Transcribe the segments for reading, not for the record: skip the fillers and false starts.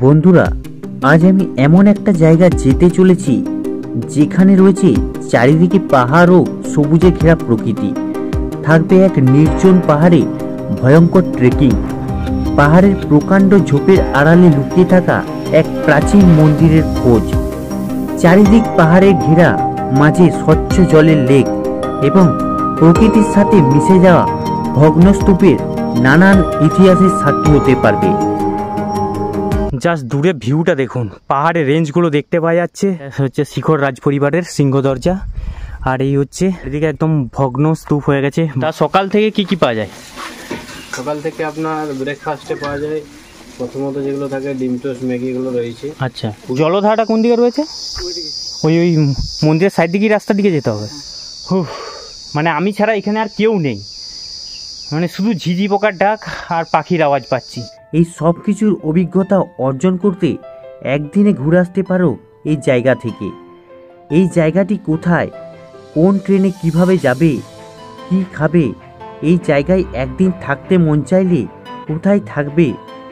বন্ধুরা, আজ আমি এমন একটা জায়গা যেতে চলেছি যেখানে রয়েছে চারিদিকে পাহাড় ও সবুজে ঘেরা প্রকৃতি। থাকবে এক নির্জন পাহাড়ে ভয়ঙ্কর ট্রেকিং, পাহাড়ের প্রকাণ্ড ঝোপের আড়ালে লুকিয়ে থাকা এক প্রাচীন মন্দিরের খোঁজ, চারিদিক পাহাড়ে ঘেরা, মাঝে স্বচ্ছ জলের লেক এবং প্রকৃতির সাথে মিশে যাওয়া ভগ্নস্তূপের নানান ইতিহাসের সাক্ষী হতে পারবে। জাস্ট দূরে ভিউটা দেখুন, পাহাড়ের রেঞ্জগুলো দেখতে পাওয়া যাচ্ছে। হচ্ছে শিখর রাজ পরিবারের সিংহ দরজা, আর এই হচ্ছে এদিকে একদম ভগ্ন স্তূপ হয়ে গেছে। তা সকাল থেকে কি কি পাওয়া যায়? সকাল থেকে আপনার ব্রেকফাস্টে পাওয়া যায় প্রথমত যেগুলো থাকে ডিম টোস্ট, ম্যাগি, এগুলো রয়েছে। আচ্ছা, জলধারাটা কোন দিকে রয়েছে? ওই মন্দিরের সাইড দিকে রাস্তার দিকে যেতে হবে। মানে আমি ছাড়া এখানে আর কেউ নেই, মানে শুধু ঝিঝি পোকার ডাক আর পাখির আওয়াজ পাচ্ছি। এই সব কিছুর অভিজ্ঞতা অর্জন করতে একদিনে ঘুরে আসতে পারো এই জায়গা থেকে। এই জায়গাটি কোথায়, কোন ট্রেনে কিভাবে যাবে, কি খাবে, এই জায়গায় একদিন থাকতে মন চাইলে কোথায় থাকবে,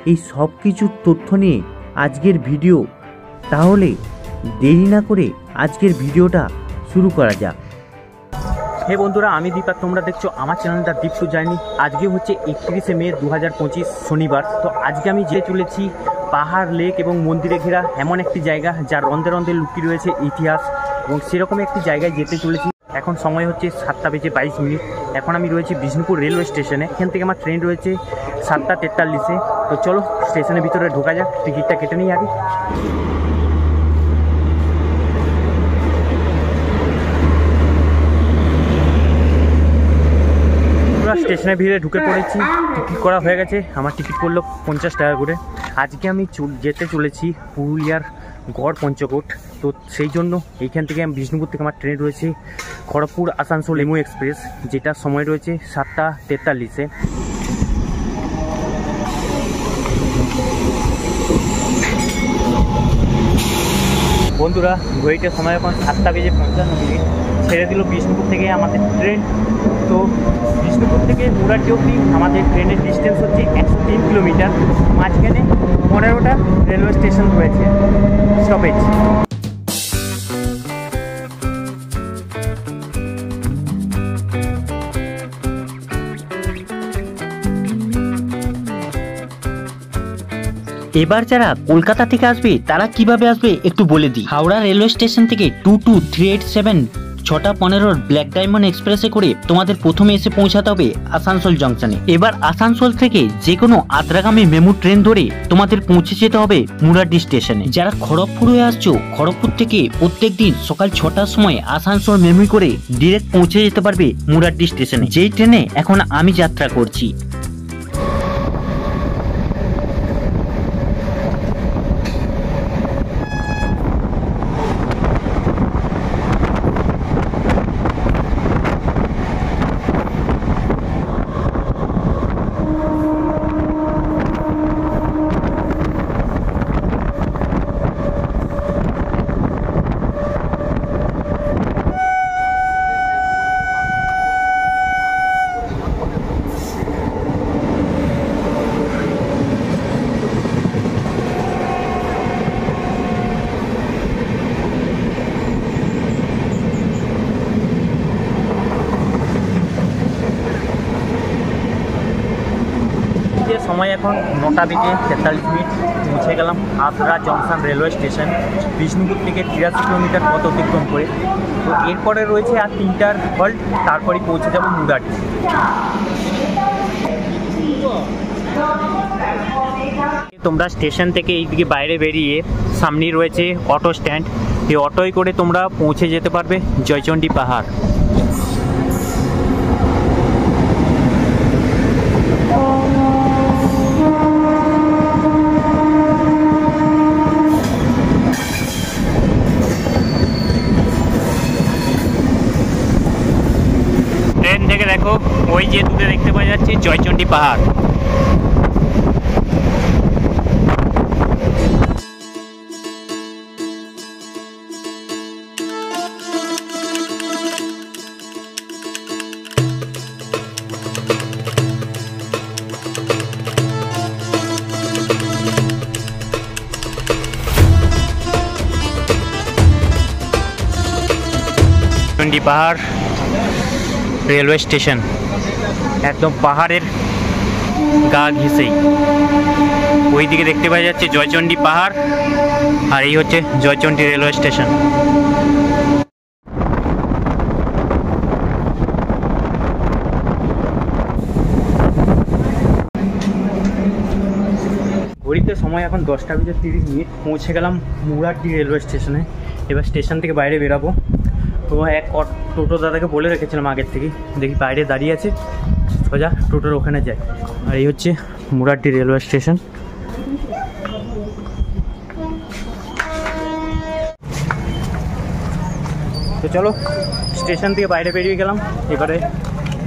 এই সব কিছুর তথ্য নিয়ে আজকের ভিডিও। তাহলে দেরি না করে আজকের ভিডিওটা শুরু করা যাক। হে বন্ধুরা, আমি দীপক, তোমরা দেখছো আমার চ্যানেলটা দীপ টু জার্নি। আজকে হচ্ছে 31শে মে 2025 শনিবার। তো আজকে আমি যেতে চলেছি পাহাড়, লেক এবং মন্দিরে ঘেরা এমন একটি জায়গা যার রন্ধে রন্ধে লুকিয়ে রয়েছে ইতিহাস, এবং সেরকম একটি জায়গায় যেতে চলেছি। এখন সময় হচ্ছে 7:22। এখন আমি রয়েছি বিষ্ণুপুর রেলওয়ে স্টেশনে। এখান থেকে আমার ট্রেন রয়েছে 7:43-এ। তো চলো স্টেশনের ভিতরে ঢোকা যাক, টিকিটটা কেটে নিই আগে। স্টেশনের ভিড়ে ঢুকে পড়েছি, টিকিট করা হয়ে গেছে। আমার টিকিট পড়লো 50 টাকা করে। আজকে আমি যেতে চলেছি পুরুলিয়ার গড় পঞ্চকোট। তো সেই জন্য এইখান থেকে বিষ্ণুপুর থেকে আমার ট্রেন রয়েছে খড়গপুর আসানসোল এমু এক্সপ্রেস, যেটার সময় রয়েছে 7:43-এ। বন্ধুরা, ঘড়িটার সময় এখন 7:55। ছেড়ে দিল বিষ্ণুপুর থেকে আমাদের ট্রেন। তো বিষ্ণুপুর থেকে মুরারডি অবধি আমাদের ট্রেনের ডিস্টেন্স হচ্ছে 103 কিলোমিটার। মাঝখানে 15টা রেলওয়ে স্টেশন রয়েছে, স্টপেজ। এবার যারা কলকাতা থেকে আসবে তারা কিভাবে আসবে একটু বলে দিই। হাওড়া রেলওয়ে স্টেশন থেকে 22387 6:15 ব্ল্যাক ডায়মন্ড এক্সপ্রেসে করে তোমাদের প্রথমে এসে পৌঁছাতে হবে আসানসোল জংশনে। এবার আসানসোল থেকে যে কোনো আদ্রাগামী মেমু ট্রেন ধরে তোমাদের পৌঁছে যেতে হবে মুরারডি স্টেশনে। যারা খড়গপুর হয়ে আসছো, খড়গপুর থেকে প্রত্যেকদিন সকাল 6টার সময় আসানসোল মেমু করে ডিরেক্ট পৌঁছে যেতে পারবে মুরারডি স্টেশনে, যেই ট্রেনে এখন আমি যাত্রা করছি। সময় এখন 9:43। পৌঁছে গেলাম Adra junction railway station, Bishnupur থেকে 83 কিলোমিটার পথ অতিক্রম করে। তো এরপরে রয়েছে আর 3টার হল্ট, তারপরেই পৌঁছে যাব মুরারডি। তোমরা স্টেশন থেকে এইদিকে বাইরে বেরিয়ে সামনেই রয়েছে অটো স্ট্যান্ড। এই অটোয় করে তোমরা পৌঁছে যেতে পারবে জয়চণ্ডী পাহাড়। ট্রেন থেকে দেখো ওই যে দূরে দেখতে পাওয়া যাচ্ছে জয়চণ্ডী পাহাড়। জয়চণ্ডী পাহাড় রেলওয়ে স্টেশন, একদম পাহাড়ের গা ঘেঁষেই। ওইদিকে দেখতে পাওয়া যাচ্ছে জয়চণ্ডী পাহাড়, আর এই হচ্ছে জয়চণ্ডী রেলওয়ে স্টেশন। ঘড়িতে সময় এখন 10:30, পৌঁছে গেলাম মুরাড্ডি রেলওয়ে স্টেশনে। এবার স্টেশন থেকে বাইরে বেরাবো। তো এক টোটো দাদাকে বলে রেখেছিলাম আগের থেকে, দেখি বাইরে দাঁড়িয়ে আছে, সোজা টোটোর ওখানে যায়। আর এই হচ্ছে মুরাড্ডি রেলওয়ে স্টেশন। তো চলো স্টেশন থেকে বাইরে বেরিয়ে গেলাম। এবারে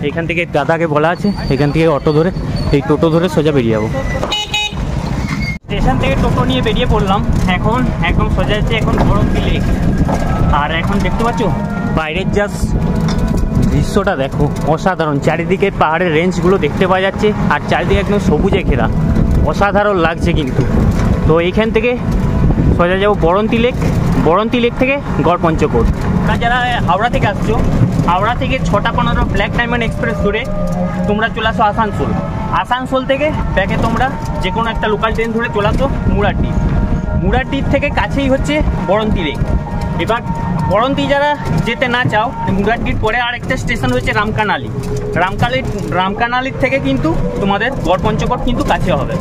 এখান থেকে দাদাকে বলা আছে এখান থেকে অটো ধরে, এই টোটো ধরে সোজা বেরিয়ে যাবো। স্টেশন থেকে টোটো নিয়ে বেরিয়ে পড়লাম। এখন একদম সোজা যাচ্ছে এখন বরন্তি লেক। আর এখন দেখতে পাচ্ছ বাইরের জাস্ট দৃশ্যটা দেখো, অসাধারণ। চারিদিকে পাহাড়ের রেঞ্জগুলো দেখতে পাওয়া যাচ্ছে, আর চারিদিকে একদম সবুজে ঘেরা, অসাধারণ লাগছে কিন্তু। তো এইখান থেকে সোজা যাবো বরন্তি লেক। বরন্তি লেক থেকে গড়পঞ্চকোট। যারা হাওড়া থেকে আসছো, হাওড়া থেকে 6:15 ব্ল্যাক ডায়মন্ড এক্সপ্রেস ধরে তোমরা চলে আসো আসানসোল। আসানসোল থেকে ব্যাকে তোমরা যে কোনো একটা লোকাল ট্রেন ধরে চলে আসো মুরাড্ডি। মুরাড্ডির থেকে কাছেই হচ্ছে বরন্তি লেক। এবার বরন্তি যারা যেতে না চাও, মুরাড্ডির পরে আরেকটা স্টেশন হচ্ছে রামকানালি। রামকানালির থেকে কিন্তু তোমাদের গড়পঞ্চকোট কিন্তু কাছে হবে।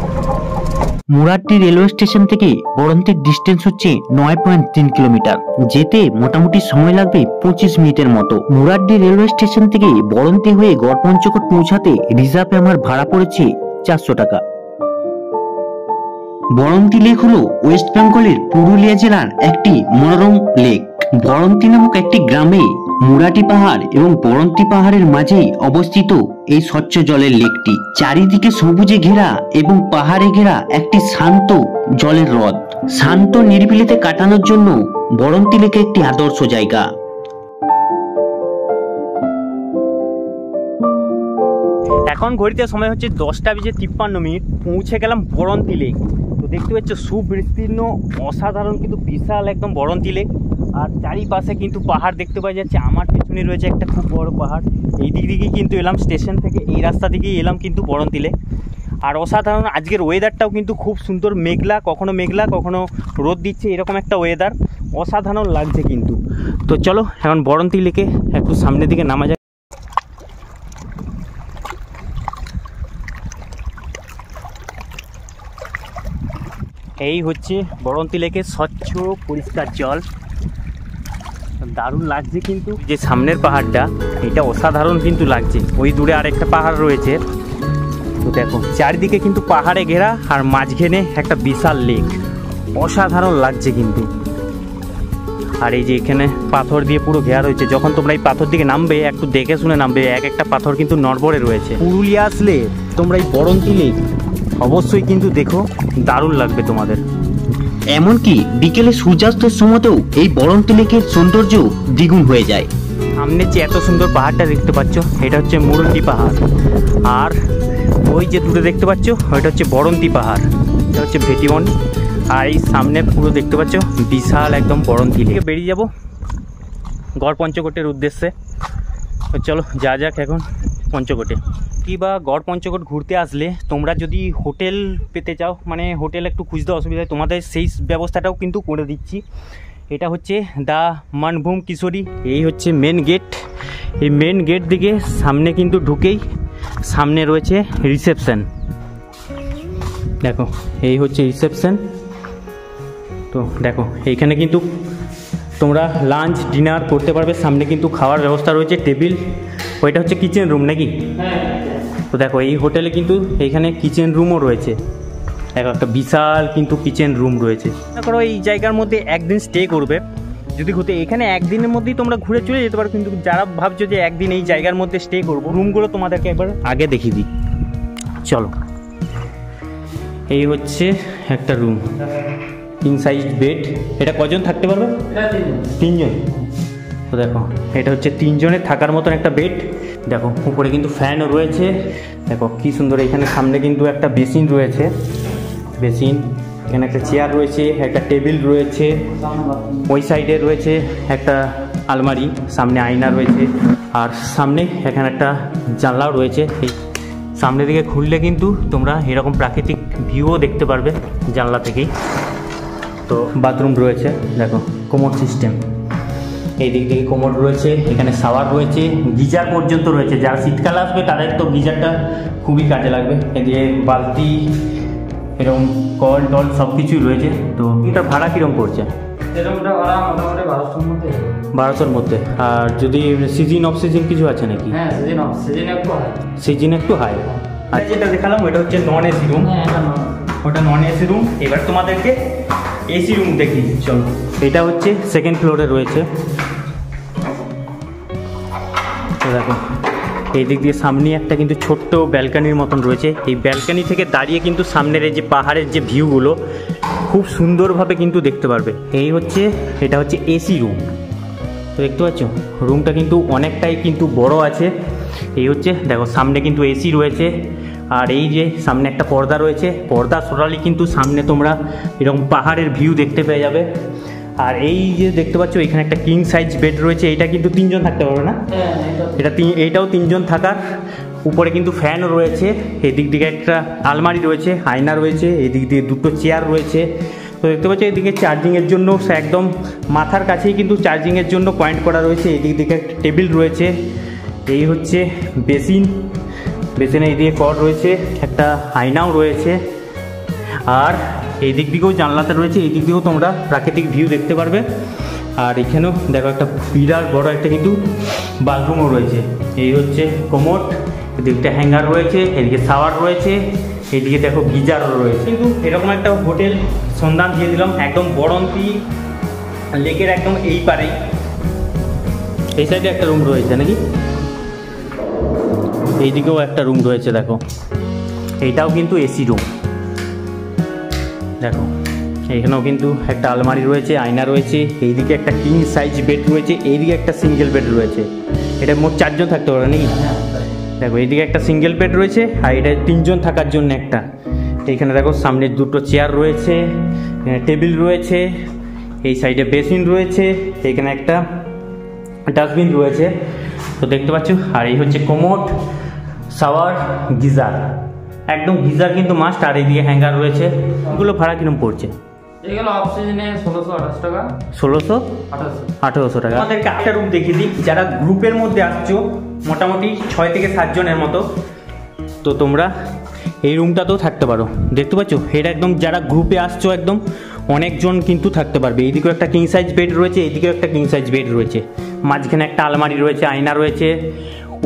মুরাড্ডি রেলওয়ে স্টেশন থেকে বরন্তির ডিস্টেন্স হচ্ছে 9.3 কিলোমিটার। যেতে মোটামুটি সময় লাগবে 25 মিনিটের মতো। মুরাড্ডি রেলওয়ে স্টেশন থেকে বরন্তি হয়ে গড়পঞ্চকোট পৌঁছাতে রিজার্ভে আমার ভাড়া পড়েছে 400 টাকা। বরন্তি লেক হলো ওয়েস্ট বেঙ্গলের পুরুলিয়া জেলার একটি মনোরম লেক। বরন্তি নামক একটি গ্রামে মুরাড্ডি পাহাড় এবং বরন্তি পাহাড়ের মাঝেই অবস্থিত এই স্বচ্ছ জলের লেকটি। চারিদিকে সবুজে ঘেরা এবং পাহাড়ে ঘেরা একটি শান্ত জলের হ্রদ। শান্ত নিরিবিলিতে কাটানোর জন্য বরন্তি লেক একটি আদর্শ জায়গা। এখন ঘড়িতে সময় হচ্ছে 10:53, পৌঁছে গেলাম বরন্তি লেক। তো দেখতে পাচ্ছ সুবিস্তীর্ণ, অসাধারণ কিন্তু বিশাল একদম বরন্তি লেক। আর চারিপাশে কিন্তু পাহাড় দেখতে পাওয়া যাচ্ছে। আমার পেছনে রয়েছে একটা খুব বড় পাহাড়। এই দিক দিকেই কিন্তু এলাম স্টেশন থেকে, এই রাস্তা দিকেই এলাম কিন্তু বরন্তি লেক। আর অসাধারণ আজকের ওয়েদারটাও কিন্তু খুব সুন্দর, মেঘলা, কখনো রোদ দিচ্ছে, এরকম একটা ওয়েদার, অসাধারণ লাগছে কিন্তু। তো চলো এখন বরন্তি লেকে একটু সামনের দিকে নামা যায়। এই হচ্ছে বরন্তি লেকের স্বচ্ছ পরিষ্কার জল, দারুণ লাগছে কিন্তু। যে সামনের পাহাড়টা এটা অসাধারণ কিন্তু লাগছে। ওই দূরে আরেকটা পাহাড় রয়েছে। তো দেখো চারিদিকে কিন্তু পাহাড়ে ঘেরা, আর মাঝখানে একটা বিশাল লেক, অসাধারণ লাগছে কিন্তু। আর এই যে এখানে পাথর দিয়ে পুরো ঘেরা রয়েছে। যখন তোমরা এই পাথর দিকে নামবে একটু দেখে শুনে নামবে, এক একটা পাথর কিন্তু নড়বড়ে রয়েছে। পুরুলিয়া আসলে তোমরা এই বরন্তি লেক অবশ্যই কিন্তু দেখো, দারুণ লাগবে তোমাদের। এমনকি বিকেলে সূর্যাস্তের সময়তেও এই বরন্তি লেকের সৌন্দর্য দ্বিগুণ হয়ে যায়। সামনে যে এত সুন্দর পাহাড়টা দেখতে পাচ্ছ, এটা হচ্ছে মুরাড্ডি পাহাড়। আর ওই যে দূরে দেখতে পাচ্ছ ওইটা হচ্ছে বরন্তি পাহাড়, এটা হচ্ছে ভেটিবন। আর এই সামনে পুরো দেখতে পাচ্ছ বিশাল একদম বরন্তি লেক। বেরিয়ে যাব গড়পঞ্চকোটের উদ্দেশ্যে। তো চলো যা যাক এখন পঞ্চকোটে। বা গড়পঞ্চকোট ঘুরতে আসলে তোমরা যদি হোটেল পেতে চাও, মানে হোটেল একটু খুঁজতে অসুবিধা হয়, তোমাদের সেই ব্যবস্থাটাও কিন্তু করে দিচ্ছি। এটা হচ্ছে দ্য মানভূম কিশোরী। এই হচ্ছে মেন গেট। এই মেন গেট দিকে সামনে কিন্তু ঢুকেই সামনে রয়েছে রিসেপশন। দেখো এই হচ্ছে রিসেপশন। তো দেখো এইখানে কিন্তু তোমরা লাঞ্চ ডিনার করতে পারবে। সামনে কিন্তু খাওয়ার ব্যবস্থা রয়েছে, টেবিল। ওইটা হচ্ছে কিচেন রুম নাকি? তো দেখো এই হোটেলে কিন্তু এইখানে কিচেন রুমও রয়েছে। দেখো একটা বিশাল কিন্তু কিচেন রুম রয়েছে। মনে করো এই জায়গার মধ্যে একদিন স্টে করবে যদি ঘুরতে, এখানে একদিনের মধ্যেই তোমরা ঘুরে চলে যেতে পারো। কিন্তু যারা ভাবছো যে একদিন এই জায়গার মধ্যে স্টে করবো, রুমগুলো তোমাদেরকে একবার আগে দেখিয়ে দিই। চলো এই হচ্ছে একটা রুম, কিং সাইজ বেড। এটা কজন থাকতে পারবে? 3 জন। তো দেখো এটা হচ্ছে 3 জনের থাকার মতন একটা বেড। দেখো উপরে কিন্তু ফ্যানও রয়েছে। দেখো কি সুন্দর, এখানে সামনে কিন্তু একটা বেসিন রয়েছে, বেসিন। এখানে একটা চেয়ার রয়েছে, একটা টেবিল রয়েছে, ওই সাইডে রয়েছে একটা আলমারি, সামনে আয়না রয়েছে, আর সামনে এখানে একটা জানলাও রয়েছে। এই সামনে দিকে খুললে কিন্তু তোমরা এরকম প্রাকৃতিক ভিউও দেখতে পারবে জানলা থেকেই। তো বাথরুম রয়েছে, দেখো কোমোড সিস্টেম, এই দিক থেকে কোমোড রয়েছে, এখানে শাওয়ার রয়েছে, গিজার পর্যন্ত রয়েছে। যারা শীতকাল আসবে তাদের তো গিজারটা খুবই কাজে লাগবে। এদিকে বালতি, এরকম কল টল সব কিছুই রয়েছে। তো এটা ভাড়া কীরকম পড়ছে? এরকমটা ভাড়া মোটামুটি 1200-র মধ্যে। 1200-র মধ্যে। আর যদি সিজন অফ সিজন কিছু আছে নাকি? হ্যাঁ, সিজন অফ, সিজন একটু হাই। সিজন একটু হাই। আর যেটা দেখালাম ওটা হচ্ছে নন এসি রুম। হ্যাঁ, এটা নন, ওটা নন এসি রুম। এবার তোমাদেরকে এসি রুম দেখি, চলো। এটা হচ্ছে সেকেন্ড ফ্লোরে রয়েছে। তো দেখো এই দিক দিয়ে সামনে একটা কিন্তু ছোট্ট ব্যালকানির মতন রয়েছে। এই ব্যালকানি থেকে দাঁড়িয়ে কিন্তু সামনের এই যে পাহাড়ের যে ভিউগুলো খুব সুন্দরভাবে কিন্তু দেখতে পারবে। এই হচ্ছে, এটা হচ্ছে এসি রুম। তো দেখতে পাচ্ছ রুমটা কিন্তু অনেকটাই কিন্তু বড় আছে। এই হচ্ছে দেখো সামনে কিন্তু এসি রয়েছে, আর এই যে সামনে একটা পর্দা রয়েছে, পর্দা সরালে কিন্তু সামনে তোমরা এরকম পাহাড়ের ভিউ দেখতে পেয়ে যাবে। আর এই যে দেখতে পাচ্ছ এখানে একটা কিং সাইজ বেড রয়েছে, এটা কিন্তু 3 জন থাকতে পারবে না? এইটাও 3 জন থাকার। উপরে কিন্তু ফ্যানও রয়েছে, এদিক দিকে একটা আলমারি রয়েছে, আয়না রয়েছে, এদিক দিয়ে 2টো চেয়ার রয়েছে। তো দেখতে পাচ্ছ এদিকে চার্জিংয়ের জন্য একদম মাথার কাছেই কিন্তু চার্জিংয়ের জন্য পয়েন্ট করা রয়েছে। এদিক দিকে একটা টেবিল রয়েছে। এই হচ্ছে বেসিন, বেসিনে এইদিকে কর রয়েছে, একটা আয়নাও রয়েছে। আর এই দিক দিকেও জানলাতে রয়েছে, এই দিক দিকেও তোমরা প্রাকৃতিক ভিউ দেখতে পারবে। আর এখানেও দেখো একটা বিরাট বড় একটা কিন্তু বাথরুমও রয়েছে। এই হচ্ছে কোমোড, এদিকটা হ্যাঙ্গার রয়েছে, এদিকে শাওয়ার রয়েছে, এইদিকে দেখো গিজারও রয়েছে। কিন্তু এরকম একটা হোটেল সন্ধান দিয়ে দিলাম একদম বরন্তি লেকের একদম এই পারেই। এই সাইডে একটা রুম রয়েছে নাকি, এইদিকেও একটা রুম রয়েছে। দেখো এইটাও কিন্তু এসি রুম। দেখো এইখানেও কিন্তু একটা আলমারি রয়েছে, আয়না রয়েছে, এইদিকে একটা কিং সাইজ বেড রয়েছে, এইদিকে একটা সিঙ্গেল বেড রয়েছে। এটা মোট 4 জন থাকতে পারে নাকি? দেখো এইদিকে একটা সিঙ্গেল বেড রয়েছে, আর এটা 3 জন থাকার জন্য একটা। এইখানে দেখো সামনে 2টো চেয়ার রয়েছে, টেবিল রয়েছে, এই সাইডে বেসিন রয়েছে, এখানে একটা ডাস্টবিন রয়েছে। তো দেখতে পাচ্ছ। আর এই হচ্ছে কোমোড, শাওয়ার, গিজার, একদম গিজার কিন্তু মাস্ট। আর এইদিকে হ্যাঙ্গার রয়েছে। এগুলো ভাড়া কিরকম পড়ছে? এগুলো অফ সিজনে 1628 টাকা। 1800 টাকা। আমাদেরকে একটা রুম দেখিয়ে দিই। যারা গ্রুপের মধ্যে আসছো মোটামুটি 6 থেকে 7 জনের মতো, তো তোমরা এই রুমটাতেও থাকতে পারো। দেখতে পাচ্ছ এটা একদম যারা গ্রুপে আসছো একদম অনেকজন কিন্তু থাকতে পারবে। এইদিকেও একটা কিং সাইজ বেড রয়েছে, এইদিকেও একটা কিং সাইজ বেড রয়েছে, মাঝখানে একটা আলমারি রয়েছে, আয়না রয়েছে।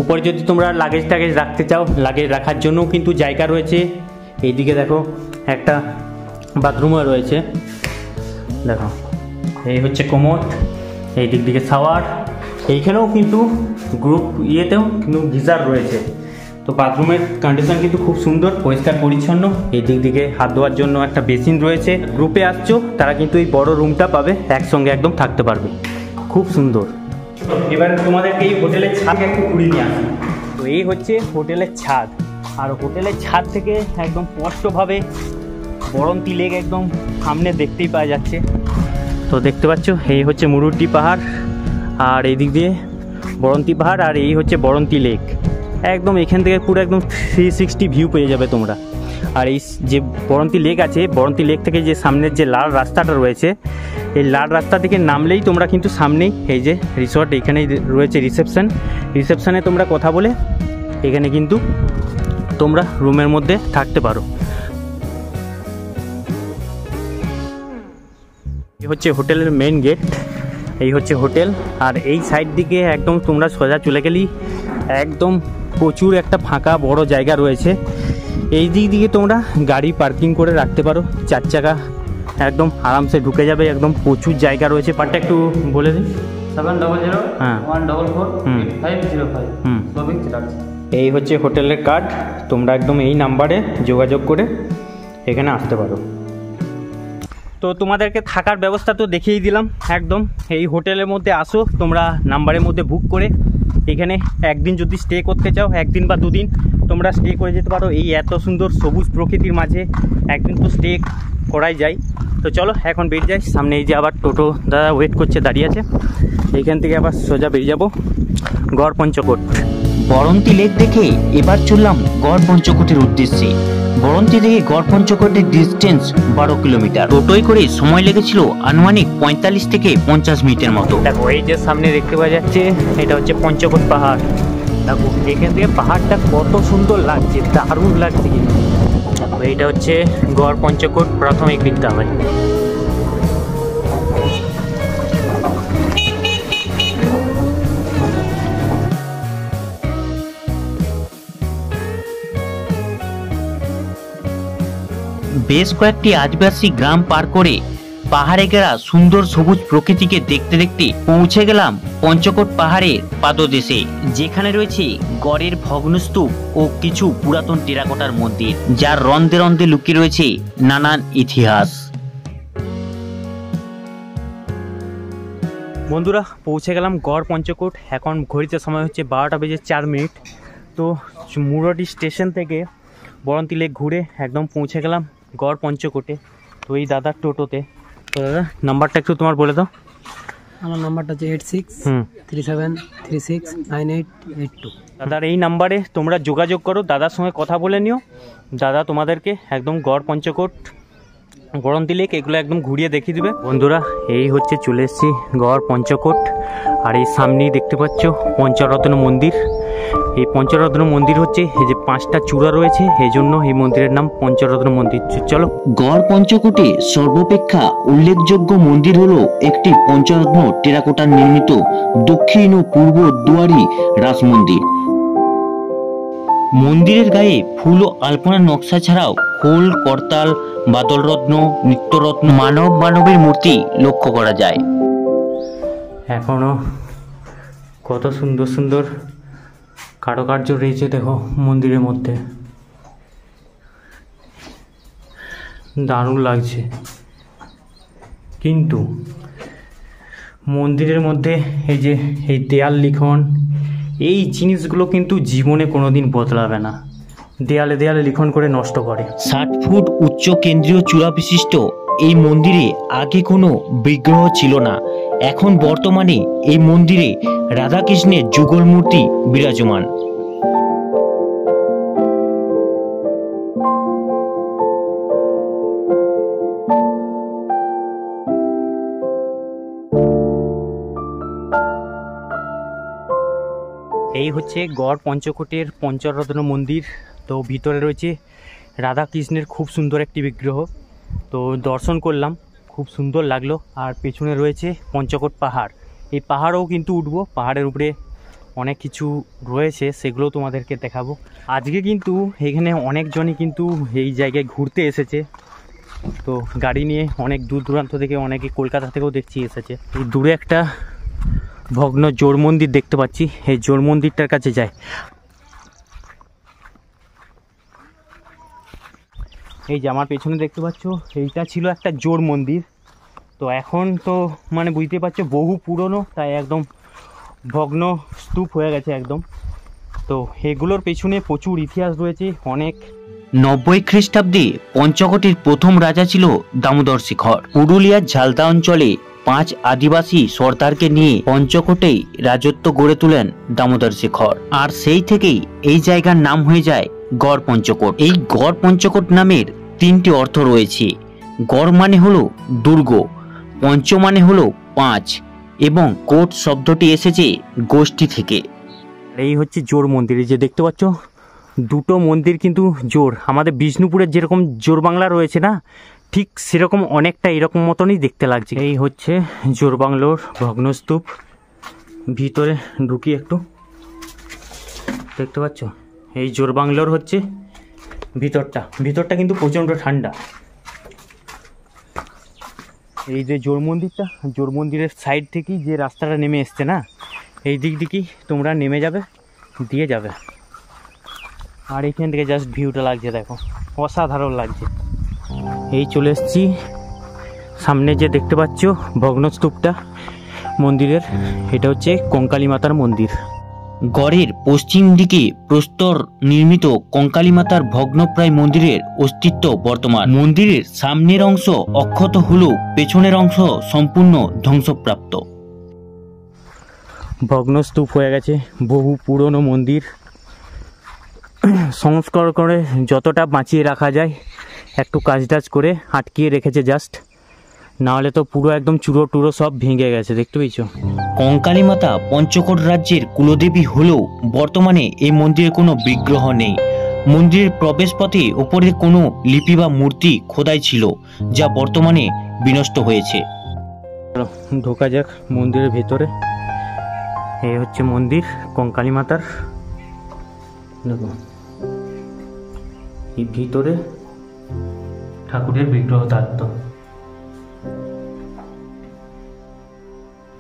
উপরে যদি তোমরা লাগেজ টাগেজ রাখতে চাও, লাগেজ রাখার জন্যও কিন্তু জায়গা রয়েছে। এইদিকে দেখো একটা বাথরুমও রয়েছে। দেখো এই হচ্ছে কোমোড, এই দিক দিকে শাওয়ার, এইখানেও কিন্তু গ্রুপ ইয়েতেও কিন্তু গিজার রয়েছে। তো বাথরুমের কন্ডিশন কিন্তু খুব সুন্দর, পরিষ্কার পরিচ্ছন্ন। এই দিক দিকে হাত ধোয়ার জন্য একটা বেসিন রয়েছে। গ্রুপে আসছো তারা কিন্তু এই বড় রুমটা পাবে, একসঙ্গে একদম থাকতে পারবে, খুব সুন্দর। এবার তোমাদেরকে এই হোটেলের ছাদ একটু ঘুরিয়ে নিয়ে আসি। তো এই হচ্ছে হোটেলের ছাদ, আর হোটেলের ছাদ থেকে একদম স্পষ্টভাবে বরন্তি লেক একদম সামনে দেখতেই পাওয়া যাচ্ছে। তো দেখতে পাচ্ছ এই হচ্ছে মুরুড্ডি পাহাড়, আর এই দিক দিয়ে বরন্তি পাহাড়, আর এই হচ্ছে বরন্তি লেক। একদম এখান থেকে পুরো একদম 360 ভিউ পেয়ে যাবে তোমরা। আর এই যে বরন্তি লেক আছে, বরন্তি লেক থেকে যে সামনের যে লাল রাস্তাটা রয়েছে, এই লাল রাস্তা থেকে নামলেই তোমরা কিন্তু সামনেই এই যে রিসর্ট, এখানেই রয়েছে রিসেপশানে তোমরা কথা বলে এখানে কিন্তু তোমরা রুমের মধ্যে থাকতে পারো। এই হচ্ছে হোটেলের মেন গেট, এই হচ্ছে হোটেল। আর এই সাইড দিকে একদম তোমরা সোজা চলে গেলেই একদম প্রচুর একটা ফাঁকা বড় জায়গা রয়েছে। এই দিক দিকে তোমরা গাড়ি পার্কিং করে রাখতে পারো, 4 চাকা একদম আরামসে ঢুকে যাবে। একদম প্রচুর জায়গা রয়েছে। পার্টটা একটু বলে দিই। 700 হ্যাঁ 144 505 এই হচ্ছে হোটেলের কার্ড। তোমরা একদম এই নাম্বারে যোগাযোগ করে এখানে আসতে পারো। তো তোমাদেরকে থাকার ব্যবস্থা তো দেখিয়েই দিলাম একদম। এই হোটেলের মধ্যে আসো তোমরা নাম্বারের মধ্যে বুক করে, এখানে একদিন যদি স্টে করতে চাও, 1 দিন বা 2 দিন তোমরা স্টে করে যেতে পারো। এই এত সুন্দর সবুজ প্রকৃতির মাঝে একদিন তো স্টে করাই যায়। তো চলো এখন বেরিয়ে যাই। সামনে এই যে আবার টোটো দাদা ওয়েট করছে, দাঁড়িয়ে আছে। এইখান থেকে আবার সোজা বেরিয়ে যাবো গড় পঞ্চকোট। বরন্তী লেক দেখে এবার চললাম গড় পঞ্চকোটের উদ্দেশ্যে। বরন্তী থেকে গড় পঞ্চকোটের ডিস্টেন্স 12 কিলোমিটার। টোটোয় করে সময় লেগেছিল আনুমানিক 45 থেকে 50 মিনিটের মতো। দেখো এই যে সামনে দেখতে পাওয়া যাচ্ছে, এটা হচ্ছে পঞ্চকোট পাহাড়। দেখো এখান থেকে পাহাড়টা কত সুন্দর লাগছে, দারুণ লাগছে কিন্তু। এইটা হচ্ছে গড় পঞ্চকোট প্রাথমিক বিদ্যালয়। বেশ কয়েকটি আদিবাসী গ্রাম পার করে পাহাড়ে ঘেরা সুন্দর সবুজ প্রকৃতিকে দেখতে দেখতে পৌঁছে গেলাম পঞ্চকোট পাহাড়ের পাদদেশে, যেখানে রয়েছে গড়ের ভগ্নস্তূপ ও কিছু পুরাতন টেরাকোটার মন্দির, যার রন্ধে রন্ধে লুকিয়ে রয়েছে নানান ইতিহাস। বন্ধুরা পৌঁছে গেলাম গড় পঞ্চকোট। এখন ঘড়িতে সময় হচ্ছে 12টা বেজে 4 মিনিট। তো মুরাডি স্টেশন থেকে বরন্তী লেক ঘুরে একদম পৌঁছে গেলাম গড় পঞ্চকোটে। তো এই দাদার টোটোতে। তো দাদা নাম্বারটা একটু তোমার বলে দাও। আমার নাম্বারটা হচ্ছে 8637369882। দাদার এই নাম্বারে তোমরা যোগাযোগ করো, দাদার সঙ্গে কথা বলে নিও। দাদা তোমাদেরকে একদম গড় পঞ্চকোট, বরন্তী লেক এগুলো একদম ঘুরিয়ে দেখিয়ে দিবে। বন্ধুরা এই হচ্ছে চলে এসেছি গড় পঞ্চকোট। আর এই সামনেই দেখতে পাচ্ছ পঞ্চরত্ন মন্দির। এই পঞ্চরত্ন মন্দির হচ্ছে এই যে 5টা চূড়া রয়েছে, এই জন্য এই মন্দিরের নাম পঞ্চরত্ন মন্দির। চলো। গড় পঞ্চকোটে সর্বাপেক্ষা উল্লেখযোগ্য মন্দির হলো একটি পঞ্চরত্ন টেরাকোটার নির্মিত দক্ষিণ ও পূর্ব দুয়ারি রাস মন্দির। মন্দিরের গায়ে ফুল ও আলপনার নকশা ছাড়াও খোল, করতাল, বাদলরত্ন, নিত্যরত্ন, মানবের মূর্তি লক্ষ্য করা যায়। এখনো কত সুন্দর সুন্দর কারুকার্য রয়েছে দেখো মন্দিরের মধ্যে, দারুণ লাগছে। কিন্তু মন্দিরের মধ্যে এই যে এই দেয়াল লিখন, এই জিনিসগুলো কিন্তু জীবনে কোনোদিন বদলাবে না। দেয়ালে দেয়ালে লিখন করে নষ্ট করে। 60 ফুট উচ্চ কেন্দ্রীয় চূড়া বিশিষ্ট এই মন্দিরে আগে কোনো বিগ্রহ ছিল না। এখন বর্তমানে এই মন্দিরে রাধাকৃষ্ণের যুগল মূর্তি বিরাজমান। এই হচ্ছে গড় পঞ্চকোটের পঞ্চরত্ন মন্দির। তো ভিতরে রয়েছে রাধাকৃষ্ণের খুব সুন্দর একটি বিগ্রহ। তো দর্শন করলাম, খুব সুন্দর লাগলো। আর পেছনে রয়েছে পঞ্চকোট পাহাড়। এই পাহাড়ও কিন্তু উঠবো, পাহাড়ের উপরে অনেক কিছু রয়েছে, সেগুলো তোমাদেরকে দেখাবো। আজকে কিন্তু এখানে অনেকজনই কিন্তু এই জায়গায় ঘুরতে এসেছে। তো গাড়ি নিয়ে অনেক দূর দূরান্ত থেকে, অনেকে কলকাতা থেকেও দেখছি এসেছে। এই দূরে একটা ভগ্ন জোড় মন্দির দেখতে পাচ্ছি, এই জোড় মন্দিরটার কাছে যায়। এই যে আমার পেছনে দেখতে পাচ্ছ, এইটা ছিল একটা জোড় মন্দির। তো এখন তো মানে বুঝতে পারছো বহু পুরনো, তাই একদম ভগ্ন স্তূপ হয়ে গেছে একদম। তো এগুলোর পেছনে প্রচুর ইতিহাস রয়েছে অনেক। 90 খ্রিস্টাব্দে পঞ্চকোটের প্রথম রাজা ছিল দামোদর শেখর। পুরুলিয়ার ঝালদা অঞ্চলে 5 আদিবাসী সর্দারকে নিয়ে পঞ্চকোটেই রাজত্ব গড়ে তোলেন দামোদর শেখর। আর সেই থেকেই এই জায়গার নাম হয়ে যায় গড় পঞ্চকোট। এই গড় পঞ্চকোট নামের 3টি অর্থ রয়েছে। গড় মানে হলো দুর্গ, পঞ্চ মানে হলো 5 এবং কোট শব্দটি এসেছে গোষ্ঠী থেকে। এই হচ্ছে জোড় মন্দির। এই যে দেখতে পাচ্ছ দুটো মন্দির কিন্তু জোড়। আমাদের বিষ্ণুপুরের যেরকম জোড় বাংলা রয়েছে না, ঠিক সেরকম অনেকটা এরকম মতনই দেখতে লাগছে। এই হচ্ছে জোড় বাংলোর ভগ্নস্তূপ। ভিতরে ঢুকি একটু, দেখতে পাচ্ছ এই জোড় বাংলোর হচ্ছে ভিতরটা কিন্তু প্রচণ্ড ঠান্ডা। এই যে জোড় মন্দিরের সাইড থেকেই যে রাস্তাটা নেমে এসছে না, এই দিক দিকেই তোমরা নেমে যাবে, দিয়ে যাবে। আর এইখান থেকে জাস্ট ভিউটা লাগছে দেখো, অসাধারণ লাগছে। এই চলে এসছি সামনে যে দেখতে পাচ্ছ ভগ্নস্তূপটা মন্দিরের, এটা হচ্ছে কঙ্কালী মাতার মন্দির। গড়ের পশ্চিম দিকে প্রস্তর নির্মিত কঙ্কালী মাতার ভগ্নপ্রায় মন্দিরের অস্তিত্ব বর্তমান। মন্দিরের সামনের অংশ অক্ষত হলেও পেছনের অংশ সম্পূর্ণ ধ্বংসপ্রাপ্ত। ভগ্নস্তূপ হয়ে গেছে, বহু পুরনো মন্দির। সংস্কার করে যতটা বাঁচিয়ে রাখা যায় একটু কাজ টাজ করে আটকিয়ে রেখেছে জাস্ট, নাহলে তো পুরো একদম চুরো টুরো সব ভেঙে গেছে, দেখতে পেয়েছো। কঙ্কালী মাতা পঞ্চকোট রাজ্যের কুলদেবী হলেও বর্তমানে এই মন্দিরে কোনো বিগ্রহ নেই। মন্দিরের প্রবেশপথে ওপরে কোনো লিপি বা মূর্তি খোদাই ছিল, যা বর্তমানে বিনষ্ট হয়েছে। চলো ঢোকা যাক মন্দিরের ভেতরে। এই হচ্ছে মন্দির কঙ্কালী মাতার। দেখো এই ভিতরে ঠাকুরের বিগ্রহ থাকতো,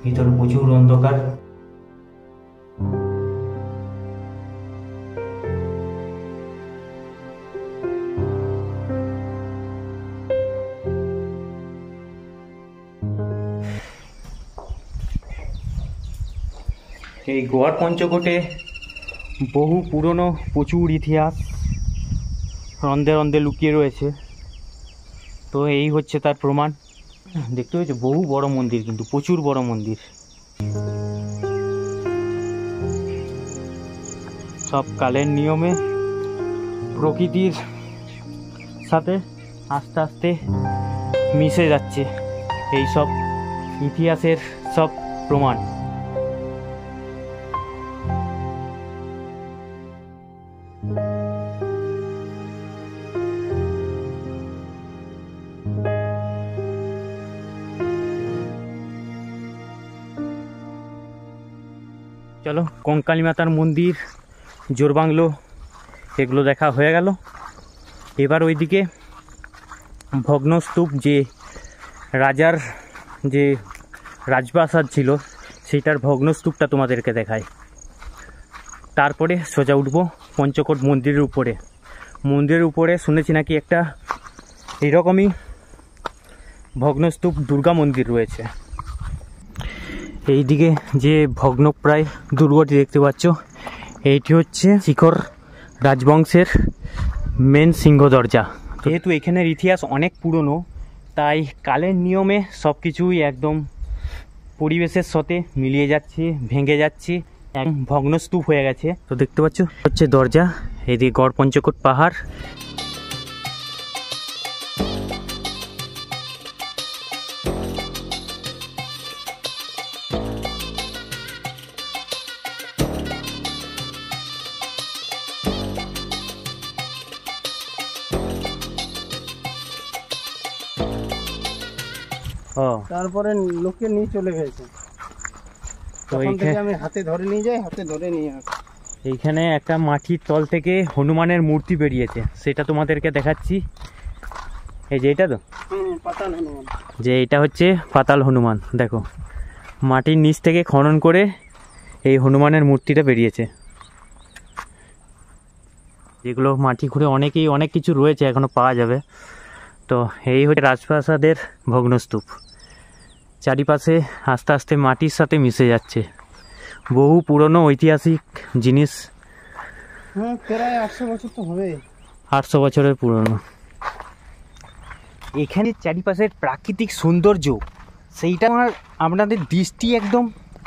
ভিতরে প্রচুর অন্ধকার। এই গোয়ার পঞ্চকোটে বহু পুরনো প্রচুর ইতিহাস রন্ধে রন্ধে লুকিয়ে রয়েছে, তো এই হচ্ছে তার প্রমাণ। দেখতে পেয়েছো বহু বড় মন্দির, কিন্তু প্রচুর বড় মন্দির। সব কালের নিয়মে প্রকৃতির সাথে আস্তে আস্তে মিশে যাচ্ছে, এই সব ইতিহাসের সব প্রমাণ। চলো কঙ্কালী মাতার মন্দির, জোরবাংলো এগুলো দেখা হয়ে গেল। এবার ওইদিকে ভগ্নস্তূপ, যে রাজার যে রাজপ্রাসাদ ছিল সেইটার ভগ্নস্তূপটা তোমাদেরকে দেখায়। তারপরে সোজা উঠবো পঞ্চকোট মন্দিরের উপরে। মন্দিরের উপরে শুনেছি নাকি একটা এরকমই ভগ্নস্তূপ দুর্গা মন্দির রয়েছে। এইদিকে যে ভগ্নপ্রায় দুর্গটি দেখতে পাচ্ছ, এইটি হচ্ছে শিখর রাজবংশের মেন সিংহ দরজা। যেহেতু এখানের ইতিহাস অনেক পুরনো, তাই কালের নিয়মে সব কিছুই একদম পরিবেশের সাথে মিলিয়ে যাচ্ছে, ভেঙে যাচ্ছে, একদম ভগ্নস্তূপ হয়ে গেছে। তো দেখতে পাচ্ছ হচ্ছে দরজা, এইদিকে গড় পঞ্চকোট পাহাড়। তারপরে লোকে নিয়ে চলে গেছে, তো তখন থেকে আমি হাতে ধরে নিয়ে যাই, হাতে ধরে নিয়ে আসি। এইখানে একটা মাটির তল থেকে হনুমানের মূর্তি বেরিয়েছে, সেটা তোমাদেরকে দেখাচ্ছি। এই যে এটা তো পাতাল হনুমান, যে এটা হচ্ছে পাতাল হনুমান। দেখো মাটির নিচ থেকে খনন করে এই হনুমানের মূর্তিটা বেরিয়েছে। যেগুলো মাটি খুঁড়ে অনেকেই অনেক কিছু রয়েছে এখনো পাওয়া যাবে। তো এই হচ্ছে রাজপ্রাসাদের ভগ্নস্তূপ, চারিপাশে আস্তে আস্তে মাটির সাথে মিশে যাচ্ছে। বহু পুরনো ঐতিহাসিক জিনিস, প্রায় 800 বছর তো হবে, 800 বছরের পুরনো। এখানে চারিপাশের প্রাকৃতিক সৌন্দর্য, সেইটা আপনাদের দৃষ্টি একদম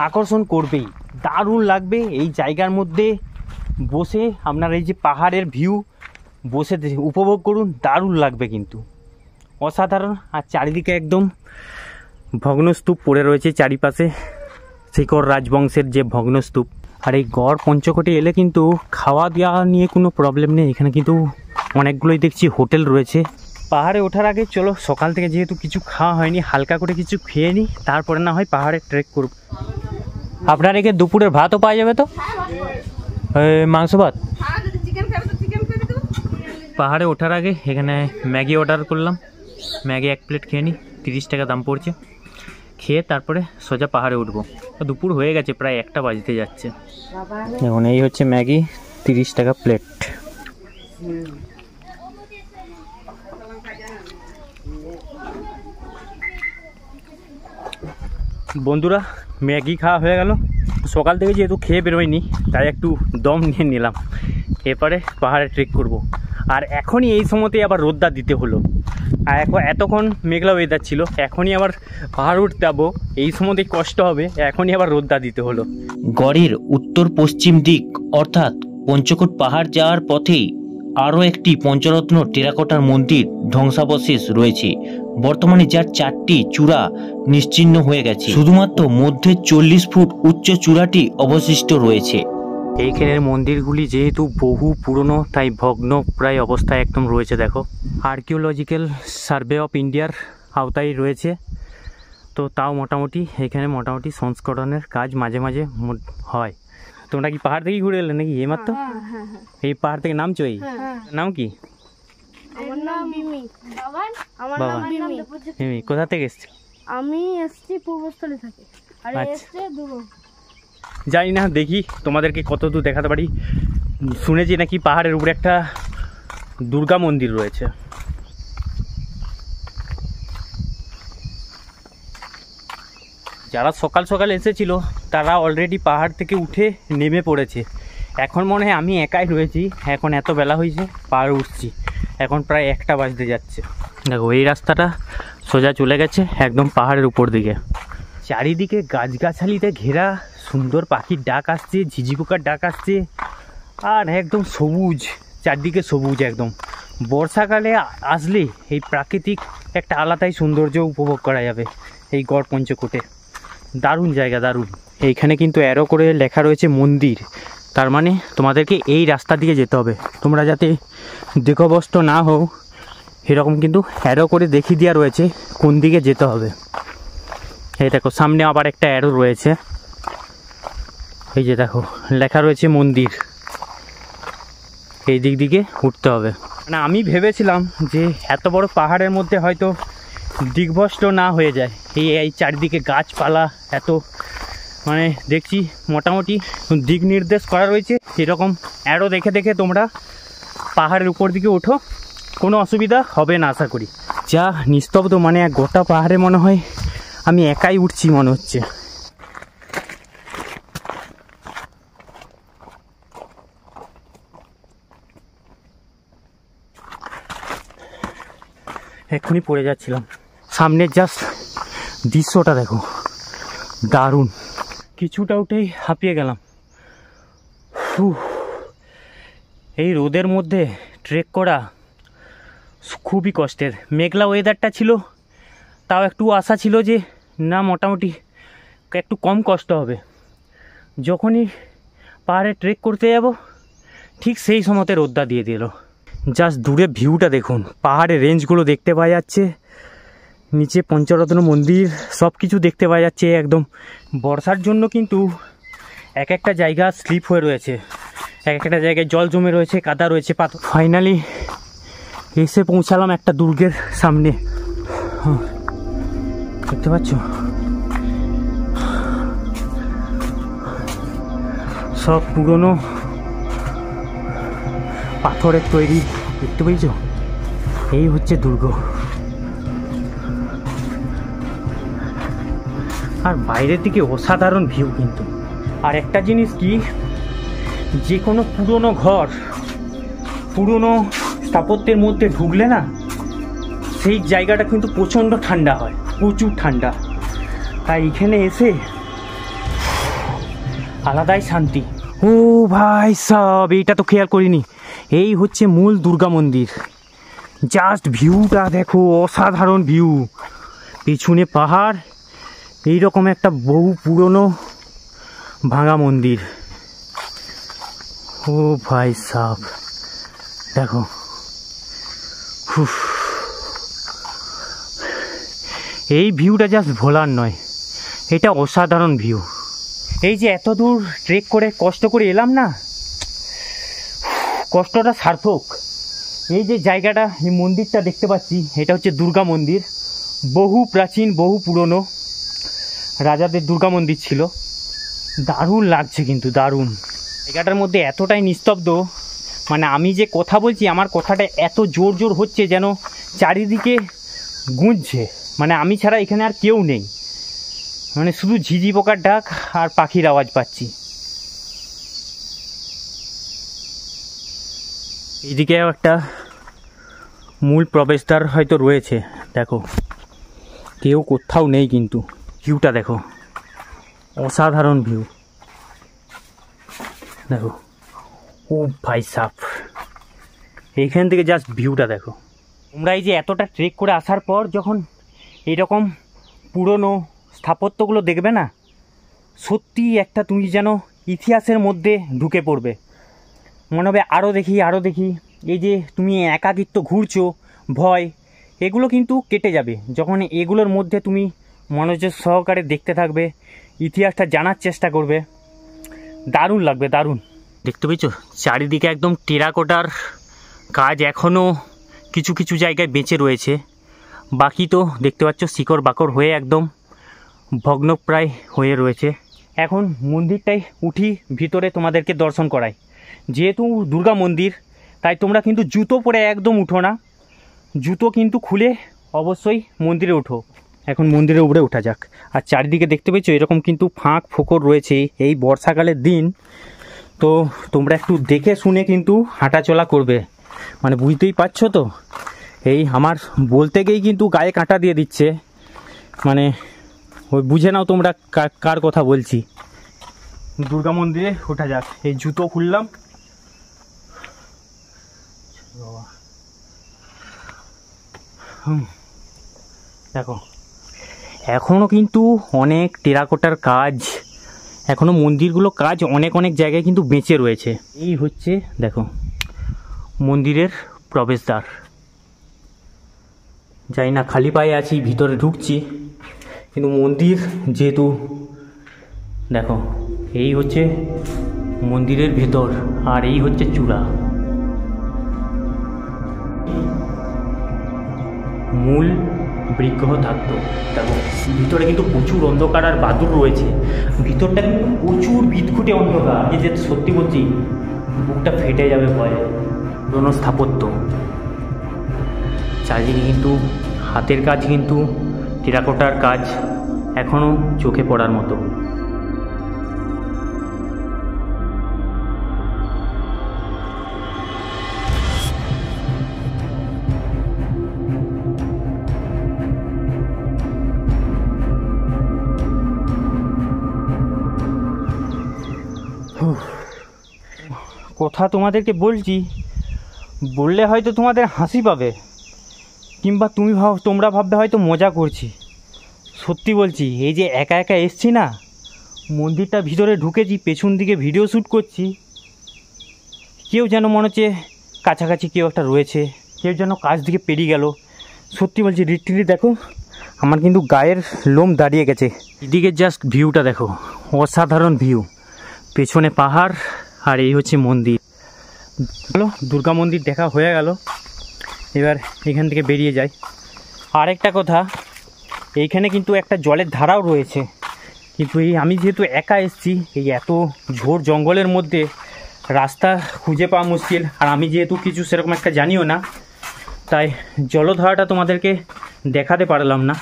আকর্ষণ করবেই, দারুণ লাগবে। এই জায়গার মধ্যে বসে আপনার এই যে পাহাড়ের ভিউ বসে উপভোগ করুন, দারুণ লাগবে কিন্তু, অসাধারণ। আর চারিদিকে একদম ভগ্নস্তূপ পড়ে রয়েছে চারিপাশে, শিখর রাজবংশের যে ভগ্নস্তূপ। আর এই গড় পঞ্চকোটে এলে কিন্তু খাওয়া দাওয়া নিয়ে কোনো প্রবলেম নেই, এখানে কিন্তু অনেকগুলোই দেখছি হোটেল রয়েছে। পাহাড়ে ওঠার আগে চলো সকাল থেকে যেহেতু কিছু খাওয়া হয়নি, হালকা করে কিছু খেয়ে নিই, তারপরে না হয় পাহাড়ে ট্রেক করব। আপনার এখানে দুপুরের ভাতও পাওয়া যাবে তো? মাংস ভাত। পাহাড়ে ওঠার আগে এখানে ম্যাগি অর্ডার করলাম, ম্যাগি 1 প্লেট খেয়ে নিই, 30 টাকা দাম পড়ছে। খেয়ে তারপরে সোজা পাহাড়ে উঠবো। দুপুর হয়ে গেছে, প্রায় 1টা বাজতে যাচ্ছে। দেখুন এই হচ্ছে ম্যাগি, 30 টাকা প্লেট। বন্ধুরা ম্যাগি খাওয়া হয়ে গেল, সকাল থেকে যেহেতু খেয়ে বেরোয়নি তাই একটু দম নিয়ে নিলাম, এরপরে পাহাড়ে ট্রেক করব। আর এখনই এই সময়তেই আবার রোদটা দিতে হলো, আর এতক্ষণ মেঘলা ওয়েদার ছিল, এখনই আবার পাহাড় উঠতে যাবো, এই সময়তেই কষ্ট হবে, এখনই আবার রোদটা দিতে হলো। গড়ের উত্তর পশ্চিম দিক অর্থাৎ পঞ্চকোট পাহাড় যাওয়ার পথেই আরও একটি পঞ্চরত্ন টেরাকোটার মন্দির ধ্বংসাবশেষ রয়েছে, বর্তমানে যার 4টি চূড়া নিশ্চিহ্ন হয়ে গেছে, শুধুমাত্র মধ্যে 40 ফুট উচ্চ চূড়াটি অবশিষ্ট রয়েছে। এইখানের মন্দিরগুলি যেহেতু বহু পুরনো তাই ভগ্ন প্রায় অবস্থায় একদম রয়েছে। দেখো, আর্কিওলজিক্যাল সার্ভে অফ ইন্ডিয়ার আওতায় রয়েছে, তো তাও মোটামুটি এখানে মোটামুটি সংস্করণের কাজ মাঝে মাঝে হয়। তোমরা কি পাহাড় থেকে ঘুরে এলে নাকি এইমাত্র? এই পাহাড় থেকে নামছো? এই নাম কি? বাবা মিমি, কোথা থেকে এসছো? আমি এসছি পূর্বস্থলী থেকে, আর এসছে দুর্গ। জানি না, দেখি তোমাদেরকে কতদূর দেখাতে পারি। শুনেছি নাকি পাহাড়ের উপরে একটা দুর্গা মন্দির রয়েছে। যারা সকাল সকাল এসেছিল তারা অলরেডি পাহাড় থেকে উঠে নেমে পড়েছে। এখন মনে হয় আমি একাই রয়েছি, এখন এত বেলা হয়েছে, পাহাড় উঠছি, এখন প্রায় 1টা বাজতে যাচ্ছে। দেখো, এই রাস্তাটা সোজা চলে গেছে একদম পাহাড়ের উপর দিকে। চারিদিকে গাছগাছালিতে ঘেরা, সুন্দর পাখির ডাক আসছে, ঝিঝি পোকার ডাক আসছে, আর একদম সবুজ, চারদিকে সবুজ একদম। বর্ষাকালে আসলে এই প্রাকৃতিক একটা আলাদাই সৌন্দর্য উপভোগ করা যাবে এই গড় পঞ্চকোটে। দারুণ জায়গা, দারুণ। এইখানে কিন্তু অ্যারো করে লেখা রয়েছে মন্দির, তার মানে তোমাদেরকে এই রাস্তা দিয়ে যেতে হবে। তোমরা যাতে দেহভ্রষ্ট না হও এরকম কিন্তু অ্যারো করে দেখিয়ে দেওয়া রয়েছে কোন দিকে যেতে হবে। এই দেখো, সামনে আবার একটা অ্যারো রয়েছে, এই যে দেখো লেখা রয়েছে মন্দির, এই দিক দিকে উঠতে হবে। মানে আমি ভেবেছিলাম যে এত বড় পাহাড়ের মধ্যে হয়তো দিগ্ভ্রষ্ট না হয়ে যায়, এই চারিদিকে গাছপালা এত, মানে দেখছি মোটামুটি দিক নির্দেশ করা রয়েছে, এরকম অ্যারো দেখে দেখে তোমরা পাহাড়ের উপর দিকে ওঠো, কোনো অসুবিধা হবে না আশা করি। যা নিস্তব্ধ, মানে গোটা পাহাড়ে মনে হয় আমি একাই উঠছি মনে হচ্ছে। এক্ষুনি পড়ে যাচ্ছিলাম। সামনের জাস্ট দৃশ্যটা দেখো, দারুণ। কিছুটা উঠেই হাঁপিয়ে গেলাম। এই রোদের মধ্যে ট্রেক করা খুবই কষ্টের। মেঘলা ওয়েদারটা ছিল, তাও একটু আশা ছিল যে না মোটামুটি একটু কম কষ্ট হবে। যখনই পাহাড়ে ট্রেক করতে যাব ঠিক সেই সময়তে রোদটা দিয়ে দিল। জাস্ট দূরে ভিউটা দেখুন, পাহাড়ের রেঞ্জগুলো দেখতে পাওয়া যাচ্ছে, নিচে পঞ্চরত্ন মন্দির সব কিছু দেখতে পাওয়া যাচ্ছে একদম। বর্ষার জন্য কিন্তু এক একটা জায়গা স্লিপ হয়ে রয়েছে, এক একটা জায়গায় জল জমে রয়েছে, কাদা রয়েছে, পাথর। ফাইনালি এসে পৌঁছালাম একটা দুর্গের সামনে। দেখতে পাচ্ছ সব পুরনো পাথরের তৈরি, দেখতে পেয়েছ? এই হচ্ছে দুর্গ। আর বাইরের দিকে অসাধারণ ভিউ কিন্তু। আর একটা জিনিস কি, যে কোনো পুরনো ঘর, পুরনো স্থাপত্যের মধ্যে ঢুকলে না সেই জায়গাটা কিন্তু প্রচণ্ড ঠান্ডা হয়, প্রচুর ঠান্ডা। তাই এখানে এসে আলাদাই শান্তি। ও ভাই সব, এইটা তো খেয়াল করিনি, এই হচ্ছে মূল দুর্গা মন্দির। জাস্ট ভিউটা দেখো, অসাধারণ ভিউ। পিছনে পাহাড়, এইরকম একটা বহু পুরনো ভাঙা মন্দির। ও ভাই সাব দেখো, এই ভিউটা জাস্ট ভোলার নয়, এটা অসাধারণ ভিউ। এই যে এত দূর ট্রেক করে কষ্ট করে এলাম না, কষ্টটা সার্থক। এই যে জায়গাটা, এই মন্দিরটা দেখতে পাচ্ছি, এটা হচ্ছে দুর্গা মন্দির। বহু প্রাচীন, বহু পুরনো রাজাদের দুর্গা মন্দির ছিল। দারুণ লাগছে কিন্তু, দারুণ। জায়গাটার মধ্যে এতটাই নিস্তব্ধ, মানে আমি যে কথা বলছি আমার কথাটা এত জোর জোর হচ্ছে যেন চারিদিকে গুঁজছে, মানে আমি ছাড়া এখানে আর কেউ নেই। মানে শুধু ঝিঝি পোকার ডাক আর পাখির আওয়াজ পাচ্ছি। এইদিকে একটা মূল প্রবেশদ্বার হয়তো রয়েছে, দেখো কেউ কোথাও নেই, কিন্তু ভিউটা দেখো, অসাধারণ ভিউ দেখো। ও ভাই সাপ, এইখান থেকে জাস্ট ভিউটা দেখো। তোমরা এই যে এতটা ট্রেক করে আসার পর যখন এইরকম পুরনো স্থাপত্যগুলো দেখবে না, সত্যি একটা তুমি যেন ইতিহাসের মধ্যে ঢুকে পড়বে, মনে হবে আরও দেখি আরও দেখি। এই যে তুমি একাকিত্ব ঘুরছো, ভয়, এগুলো কিন্তু কেটে যাবে যখন এগুলোর মধ্যে তুমি মনোযোগ সহকারে দেখতে থাকবে, ইতিহাসটা জানার চেষ্টা করবে। দারুণ লাগবে, দারুণ। দেখতে পেয়েছো চারিদিকে একদম টেরাকোটার কাজ এখনও কিছু কিছু জায়গায় বেঁচে রয়েছে, বাকি তো দেখতে পাচ্ছ শিকড় বাকড় হয়ে একদম ভগ্নপ্রায় হয়ে রয়েছে। এখন মন্দিরটাই উঠি, ভিতরে তোমাদেরকে দর্শন করাই। যেহেতু দুর্গা মন্দির, তাই তোমরা কিন্তু জুতো পরে একদম উঠো না, জুতো কিন্তু খুলে অবশ্যই মন্দিরে ওঠো। এখন মন্দিরের উপরে ওঠা যাক। আর চারিদিকে দেখতে পেয়েছো এরকম কিন্তু ফাঁক ফোকর রয়েছে, এই বর্ষাকালের দিন, তো তোমরা একটু দেখে শুনে কিন্তু হাঁটাচলা করবে, মানে বুঝতেই পারছো তো। এই আমার বলতে গিয়েই কিন্তু গায়ে কাঁটা দিয়ে দিচ্ছে, মানে ওই বুঝে নাও তোমরা কার কথা বলছি। দুর্গা মন্দিরে ওঠা যাক। এই জুতো খুললাম, দেখো এখনও কিন্তু অনেক টেরাকোটার কাজ, এখনও মন্দিরগুলো কাজ অনেক অনেক জায়গায় কিন্তু বেঁচে রয়েছে। এই হচ্ছে দেখো মন্দিরের প্রবেশদ্বার। যাই না, খালি পায়ে আছি, ভিতরে ঢুকছি, কিন্তু মন্দির যেহেতু, দেখো এই হচ্ছে মন্দিরের ভেতর, আর এই হচ্ছে চূড়া। মূল বিগ্রহ থাকতো, দেখো ভিতরে কিন্তু প্রচুর অন্ধকার আর বাদুর রয়েছে, ভিতরটা কিন্তু প্রচুর বিদঘুটে অন্ধকার। এই যে সত্যি বলছি বুকটা ফেটে যাবে ভয়ে। পুরনো স্থাপত্য, চারিদিকে কিন্তু হাতের কাজ, কিন্তু টেরাকোটার কাজ এখনও চোখে পড়ার মতো। কথা তোমাদেরকে বলছি, বললে হয়তো তোমাদের হাসি পাবে, কিংবা তোমরা ভাববে হয়তো মজা করছি। সত্যি বলছি, এই যে একা একা এসছি না, মন্দিরটা ভিতরে ঢুকেছি, পেছন দিকে ভিডিও শ্যুট করছি, কেউ যেন মনে হচ্ছে কাছাকাছি কেউ একটা রয়েছে, কেউ যেন কাছ দিকে পেরিয়ে গেল। সত্যি বলছি লিটারালি দেখো আমার কিন্তু গায়ের লোম দাঁড়িয়ে গেছে। এদিকে জাস্ট ভিউটা দেখো, অসাধারণ ভিউ, পেছনে পাহাড় আর এই হচ্ছে মন্দির। চলো দুর্গা মন্দির দেখা হয়ে গেল, এবার এখান থেকে বেরিয়ে যাই। আরেকটা কথা, এইখানে কিন্তু একটা জলের ধারাও রয়েছে, কিন্তু এই আমি যেহেতু একা এসেছি, এই এত ঝোড় জঙ্গলের মধ্যে রাস্তা খুঁজে পাওয়া মুশকিল, আর আমি যেহেতু কিছু সেরকম একটা জানিও না, তাই জলধারাটা তোমাদেরকে দেখাতে পারলাম না।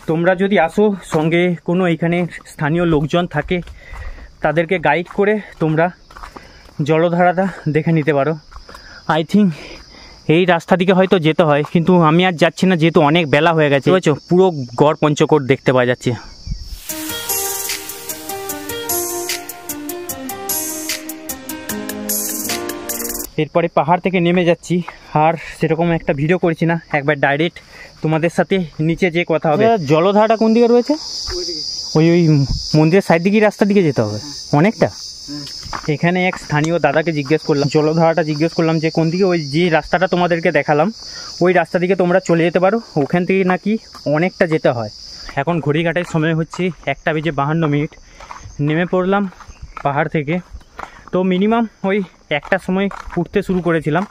তোমরা যদি আসো, সঙ্গে কোনো এইখানে স্থানীয় লোকজন থাকে, তাদেরকে গাইড করে তোমরা জলধারাটা দেখে নিতে পারো। আই থিঙ্ক এই রাস্তা দিকে হয়তো যেতে হয়, কিন্তু আমি আর যাচ্ছি না, যেহেতু অনেক বেলা হয়ে গেছে। বুঝেছো, পুরো গড় পঞ্চকোট দেখতে পাওয়া যাচ্ছে। এরপরে পাহাড় থেকে নেমে যাচ্ছি, আর সেরকম একটা ভিডিও করছি না, একবার ডাইরেক্ট তোমাদের সাথে নিচে যে কথা হবে। জলধারাটা কোন দিকে রয়েছে? ওই মন্দিরের সাইড দিকে, রাস্তার দিকে যেতে হবে অনেকটা। এখানে এক স্থানীয় দাদাকে জিজ্ঞেস করলাম, জলধারাটা জিজ্ঞেস করলাম যে কোন দিকে, ওই যে রাস্তাটা তোমাদেরকে দেখালাম ওই রাস্তা দিকে তোমরা চলে যেতে পারো, ওখান থেকে নাকি অনেকটা যেতে হয়। এখন ঘড়িঘাটের সময় হচ্ছে 1:52। নেমে পড়লাম পাহাড় থেকে, তো মিনিমাম ওই 1টার সময় উঠতে শুরু করেছিলাম,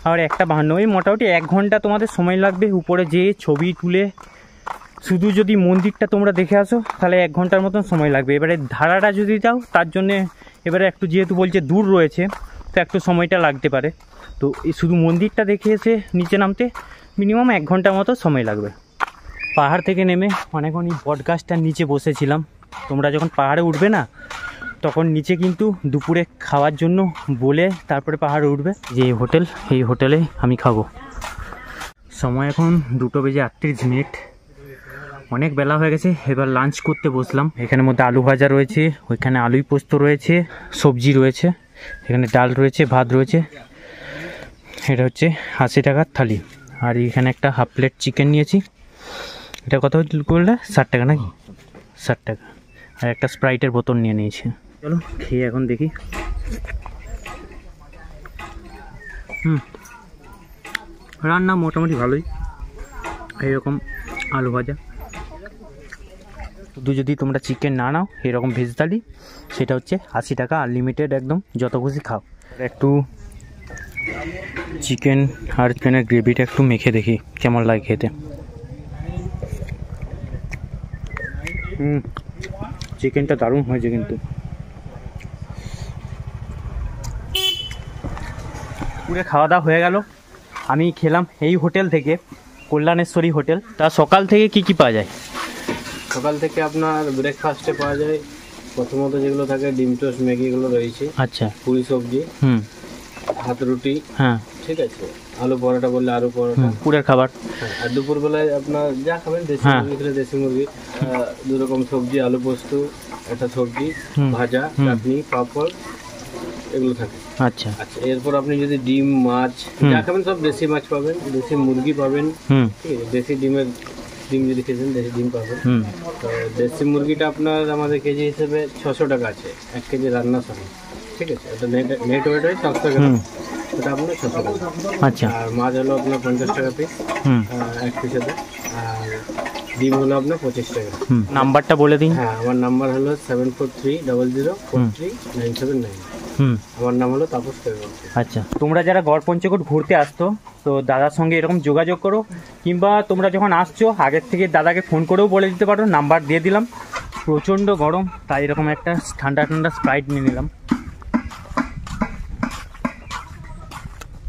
আর 1:52, ওই মোটামুটি 1 ঘন্টা তোমাদের সময় লাগবে উপরে যেয়ে ছবি তুলে। শুধু যদি মন্দিরটা তোমরা দেখে আসো তাহলে 1 ঘন্টার মতন সময় লাগবে। এবারে ধারাটা যদি যাও, তার জন্যে এবারে একটু যেহেতু বলছে দূর রয়েছে, তো একটু সময়টা লাগতে পারে। তো এই শুধু মন্দিরটা দেখে এসে নিচে নামতে মিনিমাম 1 ঘন্টার মতো সময় লাগবে। পাহাড় থেকে নেমে অনেকক্ষণ বট গাছটার নিচে বসেছিলাম। তোমরা যখন পাহাড়ে উঠবে না তখন নিচে কিন্তু দুপুরে খাওয়ার জন্য বলে তারপরে পাহাড়ে উঠবে। যে হোটেল, এই হোটেলে আমি খাবো। সময় এখন 2:38। অনেক বেলা হয়ে গেছে, এবার লাঞ্চ করতে বসলাম। এখানের মধ্যে আলু ভাজা রয়েছে, ওইখানে আলুই পোস্ত রয়েছে, সবজি রয়েছে, এখানে ডাল রয়েছে, ভাত রয়েছে। এটা হচ্ছে 80 টাকার থালি। আর এখানে একটা হাফ প্লেট চিকেন নিয়েছি। এটা কত করলে? 60 টাকা নাকি? 60 টাকা। আর একটা স্প্রাইটের বোতল নিয়ে নিয়েছি। চলো খেয়ে এখন দেখি। রান্না মোটামুটি ভালোই। এইরকম আলু ভাজা, শুধু যদি তোমরা চিকেন না নাও এরকম ভেজ থালি, সেটা হচ্ছে 80 টাকা, আনলিমিটেড, একদম যত খুশি খাও। একটু চিকেন আর চিকেনের গ্রেভিটা একটু মেখে দেখি কেমন লাগে খেতে। চিকেনটা দারুণ হয়েছে কিন্তু। পুরো খাওয়া দাওয়া হয়ে গেল। আমি খেলাম এই হোটেল থেকে, কল্যাণেশ্বরী হোটেল। তা সকাল থেকে কি কি পাওয়া যায়? সকাল থেকে আপনার ব্রেকফাস্টে পাওয়া যায় প্রথমত যেগুলো থাকে ডিম টোস্ট, ম্যাগি, এগুলো রয়েছে। আচ্ছা। পুরি সবজি, ভাত রুটি, হ্যাঁ ঠিক আছে। আলু পরোটা বললে আলু পরোটা, পুরের খাবার। আর দুপুরবেলায় আপনার যা খাবেন, দেশি মুরগি খেলে দেশি মুরগি, 2 রকম সবজি, আলু পোস্ত, একটা সবজি, ভাজা, চাটনি, পাঁপড়, এগুলো থাকে। আচ্ছা আচ্ছা, এরপর আপনি যদি ডিম, মাছ যা খাবেন সব দেশি মাছ পাবেন, দেশি মুরগি পাবেন, ঠিক আছে। দেশি ডিম যদি খেয়েছেন দেশি ডিম পাবেন। তো দেশি মুরগিটা আপনার আমাদের কেজি হিসেবে 600 টাকা আছে, 1 কেজি রান্না সহ, ঠিক আছে। এটা নেট ওয়েট হয় 700 গ্রাম, ওটা আপনার 600 টাকা। আচ্ছা। আর মাছ হলো আপনার 50 টাকা পিস, 1 পিসেতে। আর ডিম হলো আপনার 25 টাকা। নাম্বারটা বলে দিন। হ্যাঁ, আমার নাম্বার হলো 7430043979। আমার নাম হলো তাপস চক্রবর্তী। আচ্ছা, তোমরা যারা গড় পঞ্চকোট ঘুরতে আসতো তো দাদার সঙ্গে এরকম যোগাযোগ করো, কিংবা তোমরা যখন আসছো আগের থেকে দাদাকে ফোন করেও বলে দিতে পারো, নাম্বার দিয়ে দিলাম। প্রচণ্ড গরম, তাই এরকম একটা ঠান্ডা ঠান্ডা স্প্রাইট নিয়ে নিলাম।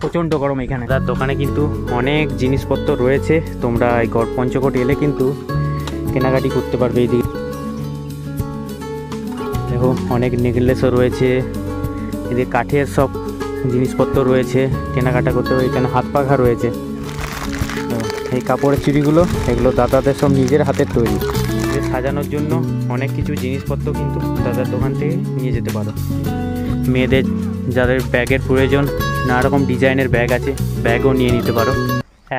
প্রচণ্ড গরম এখানে। তার দোকানে কিন্তু অনেক জিনিসপত্র রয়েছে, তোমরা এই গড় পঞ্চকোট এলে কিন্তু কেনাকাটি করতে পারবে। এইদিকে দেখো অনেক নেকলেসও রয়েছে, এদিকে কাঠের সব জিনিসপত্র রয়েছে, কেনাকাটা করতে হবে। এখানে হাত পাখা রয়েছে। এই কাপড়ের চুড়িগুলো, এগুলো দাদাদের সব নিজের হাতের তৈরি। সাজানোর জন্য অনেক কিছু জিনিসপত্র কিন্তু দাদার দোকান থেকে নিয়ে যেতে পারো। মেয়েদের যাদের ব্যাগের প্রয়োজন, নানা রকম ডিজাইনের ব্যাগ আছে, ব্যাগও নিয়ে নিতে পারো।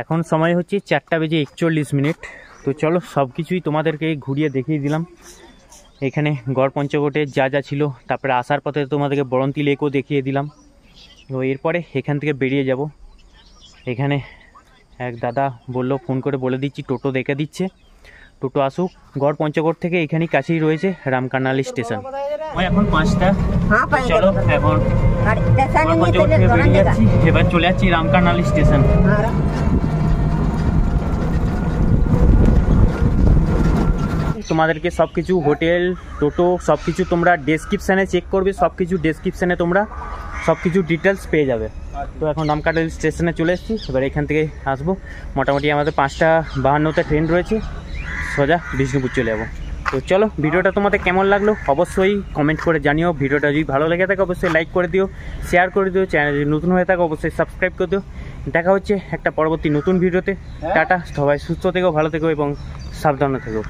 এখন সময় হচ্ছে 4:41। তো চলো সব কিছুই তোমাদেরকে ঘুরিয়ে দেখিয়ে দিলাম। এখানে গড় পঞ্চকোটে যা যা ছিল, তারপরে আসার পথে তোমাদেরকে বরন্তি লেকও দেখিয়ে দিলাম। তো এরপরে এখান থেকে বেরিয়ে যাব। এখানে এক দাদা বললো, ফোন করে বলে দিচ্ছি, টোটো দেখে দিচ্ছে, টোটো আসুক। গড় পঞ্চকোট থেকে এখানেই কাছেই রয়েছে রামকানালি স্টেশন। এখন 5টা, চলো এখন গড় পঞ্চকোট থেকে বেরিয়ে যাচ্ছি। এবার চলে যাচ্ছি রামকানালি স্টেশন। তোমাদেরকে সব কিছু হোটেল, টোটো সব কিছু তোমরা ডেসক্রিপশানে চেক করবে, সব কিছু ডেসক্রিপশানে তোমরা সব কিছু ডিটেলস পেয়ে যাবে। তো এখন রামকানালি স্টেশনে চলে এসেছি, এবার এখান থেকে আসবো। মোটামুটি আমাদের 5:52 ট্রেন রয়েছে, সোজা বিষ্ণুপুর চলে যাবো। তো চলো, ভিডিওটা তোমাদের কেমন লাগলো অবশ্যই কমেন্ট করে জানিও। ভিডিওটা যদি ভালো লেগে থাকে অবশ্যই লাইক করে দিও, শেয়ার করে দিও। চ্যানেল যদি নতুন হয়ে থাকে অবশ্যই সাবস্ক্রাইব করে দিও। দেখা হচ্ছে একটা পরবর্তী নতুন ভিডিওতে। টাটা, সবাই সুস্থ থেকো, ভালো থেকো এবং সাবধানে থেকো।